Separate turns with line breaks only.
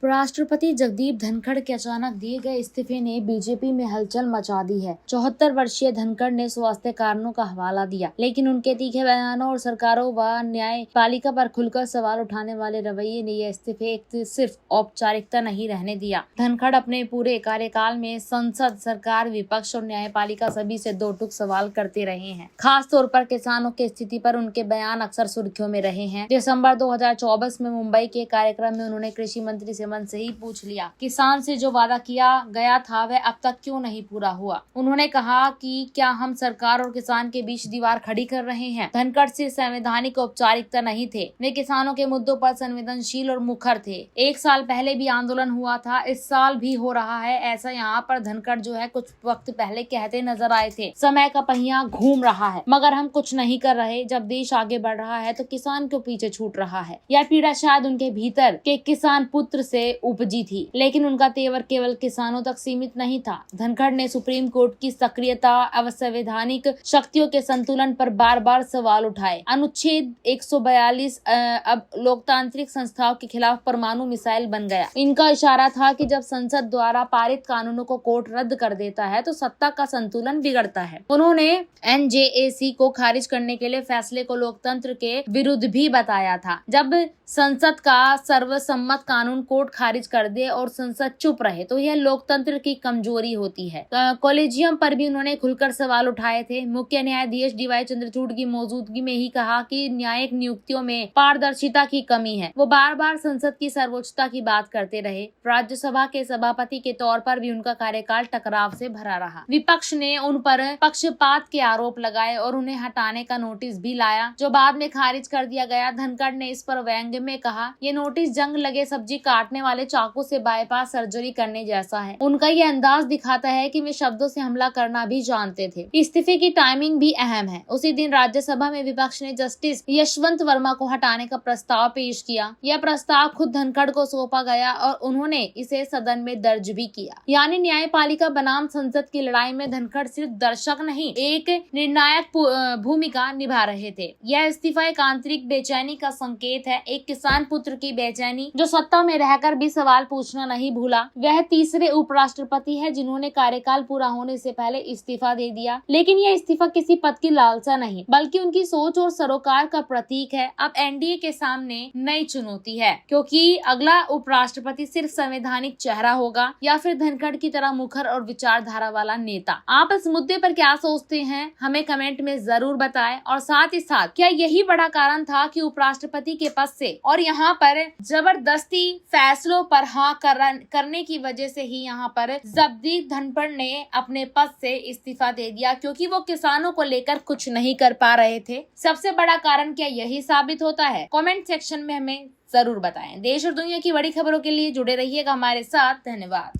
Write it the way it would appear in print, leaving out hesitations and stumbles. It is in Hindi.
उपराष्ट्रपति जगदीप धनखड़ के अचानक दिए गए इस्तीफे ने बीजेपी में हलचल मचा दी है। 74 वर्षीय धनखड़ ने स्वास्थ्य कारणों का हवाला दिया, लेकिन उनके तीखे बयानों और सरकारों व न्यायपालिका पर खुलकर सवाल उठाने वाले रवैये ने यह इस्तीफे सिर्फ औपचारिकता नहीं रहने दिया। धनखड़ अपने पूरे कार्यकाल में संसद, सरकार, विपक्ष और न्यायपालिका सभी से दो टूक सवाल करते रहे हैं। खास तौर पर किसानों की स्थिति पर उनके बयान अक्सर सुर्खियों में रहे हैं। दिसंबर 2024 में मुंबई के कार्यक्रम में उन्होंने कृषि मंत्री से मन से ही पूछ लिया, किसान से जो वादा किया गया था वह अब तक क्यों नहीं पूरा हुआ। उन्होंने कहा कि क्या हम सरकार और किसान के बीच दीवार खड़ी कर रहे हैं। धनखड़ सिर्फ संवैधानिक औपचारिकता नहीं थे, वे किसानों के मुद्दों पर संवेदनशील और मुखर थे। एक साल पहले भी आंदोलन हुआ था, इस साल भी हो रहा है। ऐसा यहाँ पर धनखड़ जो है कुछ वक्त पहले कहते नजर आए थे, समय का पहिया घूम रहा है मगर हम कुछ नहीं कर रहे। जब देश आगे बढ़ रहा है तो किसान क्यों पीछे छूट रहा है। यह पीड़ा शायद उनके भीतर के किसान पुत्र से उपजी थी, लेकिन उनका तेवर केवल किसानों तक सीमित नहीं था। धनखड़ ने सुप्रीम कोर्ट की सक्रियता, अवैधानिक शक्तियों के संतुलन पर बार बार सवाल उठाए। अनुच्छेद 142 अब लोकतांत्रिक संस्थाओं के खिलाफ परमाणु मिसाइल बन गया। इनका इशारा था कि जब संसद द्वारा पारित कानूनों को कोर्ट रद्द कर देता है तो सत्ता का संतुलन बिगड़ता है। उन्होंने NJAC को खारिज करने के लिए फैसले को लोकतंत्र के विरुद्ध भी बताया था। जब संसद का सर्वसम्मत कानून कोर्ट खारिज कर दे और संसद चुप रहे तो यह लोकतंत्र की कमजोरी होती है। कॉलेजियम पर भी उन्होंने खुलकर सवाल उठाए थे। मुख्य न्यायाधीश DY चंद्रचूड़ की मौजूदगी में ही कहा कि न्यायिक नियुक्तियों में पारदर्शिता की कमी है। वो बार बार संसद की सर्वोच्चता की बात करते रहे। राज्यसभा के सभापति के तौर पर भी उनका कार्यकाल टकराव से भरा रहा। विपक्ष ने उन पर पक्षपात के आरोप लगाए और उन्हें हटाने का नोटिस भी लाया, जो बाद में खारिज कर दिया गया। धनखड़ ने इस पर व्यंग्य में कहा, ये नोटिस जंग लगे सब्जी काटने वाले चाकू से बाईपास सर्जरी करने जैसा है। उनका ये अंदाज दिखाता है कि वे शब्दों से हमला करना भी जानते थे। इस्तीफे की टाइमिंग भी अहम है। उसी दिन राज्यसभा में विपक्ष ने जस्टिस यशवंत वर्मा को हटाने का प्रस्ताव पेश किया। यह प्रस्ताव खुद धनखड़ को सौंपा गया और उन्होंने इसे सदन में दर्ज भी किया। यानी न्यायपालिका बनाम संसद की लड़ाई में धनखड़ सिर्फ दर्शक नहीं, एक निर्णायक भूमिका निभा रहे थे। यह इस्तीफा एक आंतरिक बेचैनी का संकेत है, एक किसान पुत्र की बेचैनी जो सत्ता में रहकर भी सवाल पूछना नहीं भूला। वह तीसरे उपराष्ट्रपति है जिन्होंने कार्यकाल पूरा होने से पहले इस्तीफा दे दिया, लेकिन यह इस्तीफा किसी पद की लालसा नहीं बल्कि उनकी सोच और सरोकार का प्रतीक है। अब NDA के सामने नई चुनौती है, क्योंकि अगला उपराष्ट्रपति सिर्फ संवैधानिक चेहरा होगा या फिर धनखड़ की तरह मुखर और विचारधारा वाला नेता। आप इस मुद्दे पर क्या सोचते हैं, हमें कमेंट में जरूर बताएं। और साथ ही साथ क्या यही बड़ा कारण था कि उपराष्ट्रपति के पद से और यहाँ पर जबरदस्ती फैसलों पर हाँ करने की वजह से ही यहाँ पर जगदीप धनखड़ ने अपने पद से इस्तीफा दे दिया, क्योंकि वो किसानों को लेकर कुछ नहीं कर पा रहे थे। सबसे बड़ा कारण क्या यही साबित होता है? कमेंट सेक्शन में हमें जरूर बताएं। देश और दुनिया की बड़ी खबरों के लिए जुड़े रहिएगा हमारे साथ। धन्यवाद।